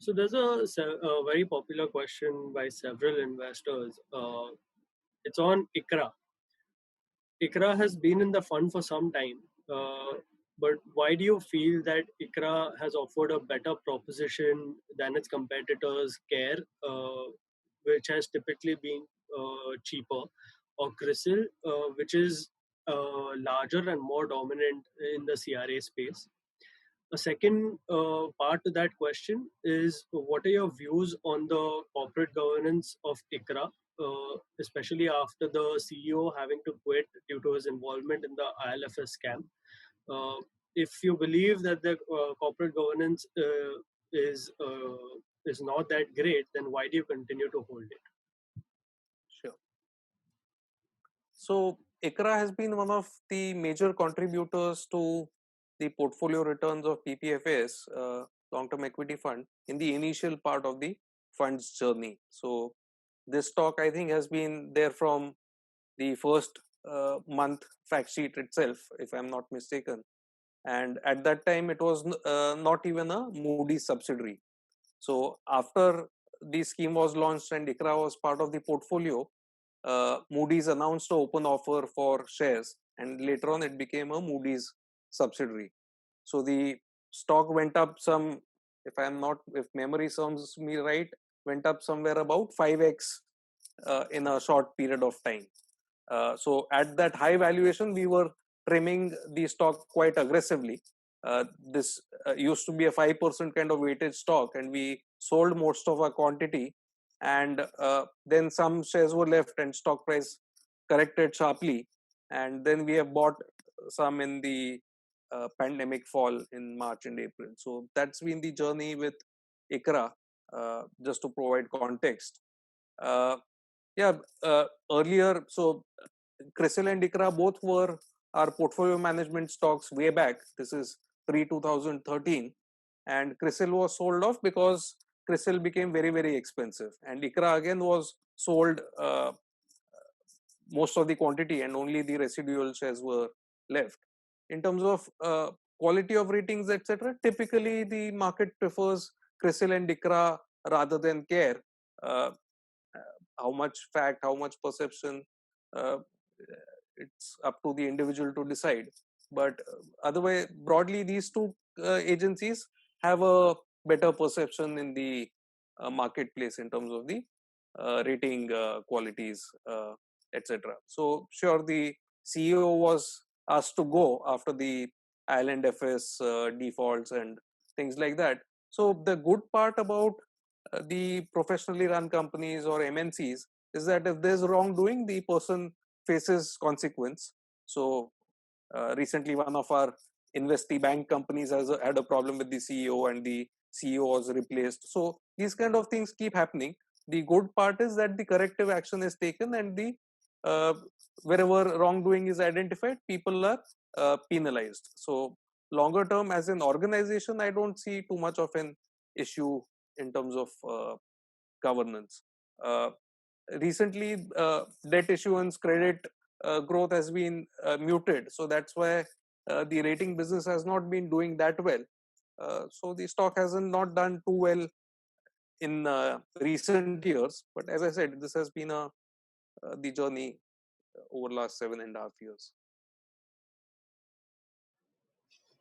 So there's a very popular question by several investors. It's on Icra. Icra has been in the fund for some time, but why do you feel that Icra has offered a better proposition than its competitors, Care, which has typically been cheaper, or Crisil, which is larger and more dominant in the CRA space? A second part to that question is, what are your views on the corporate governance of ICRA, especially after the CEO having to quit due to his involvement in the ILFS scam? Uh, if you believe that the corporate governance is not that great, then why do you continue to hold it? Sure. So ICRA has been one of the major contributors to the portfolio returns of PPFAS, long-term equity fund, in the initial part of the fund's journey. So this stock, I think, has been there from the first month fact sheet itself, if I'm not mistaken. And at that time, it was not even a Moody's subsidiary. So after the scheme was launched and ICRA was part of the portfolio, Moody's announced an open offer for shares, and later on it became a Moody's subsidiary. So the stock went up some, if memory serves me right, went up somewhere about 5x in a short period of time. So at that high valuation, we were trimming the stock quite aggressively. This used to be a 5% kind of weighted stock, and we sold most of our quantity. And then some shares were left, and stock price corrected sharply. And then we have bought some in the pandemic fall in March and April. So that's been the journey with ICRA, just to provide context. Uh, yeah, earlier, so CRISIL and ICRA both were our portfolio management stocks way back. This is pre 2013, and CRISIL was sold off because CRISIL became very, very expensive, and ICRA again was sold most of the quantity, and only the residual shares were left. In terms of quality of ratings, etc., typically the market prefers CRISIL and ICRA rather than CARE. Uh, how much fact, how much perception, uh, it's up to the individual to decide. But otherwise, broadly, these two agencies have a better perception in the marketplace in terms of the rating qualities, etc. So, sure, the CEO was asked to go after the Island FS defaults and things like that. So, the good part about the professionally run companies or MNCs is that if there's wrongdoing, the person faces consequence. So recently, one of our investee bank companies had a problem with the CEO, and the CEO was replaced. So these kind of things keep happening. The good part is that the corrective action is taken, and the uh, wherever wrongdoing is identified, people are penalized. So longer term, as an organization, I don't see too much of an issue in terms of governance. Uh, Recently, debt issuance, credit growth has been muted, so that's why the rating business has not been doing that well. So the stock hasn't not done too well in recent years. But as I said, this has been the journey over last 7.5 years.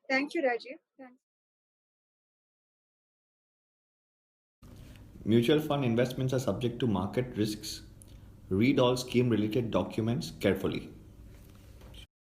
Thank you, Rajiv. Thanks. Mutual fund investments are subject to market risks. Read all scheme related documents carefully.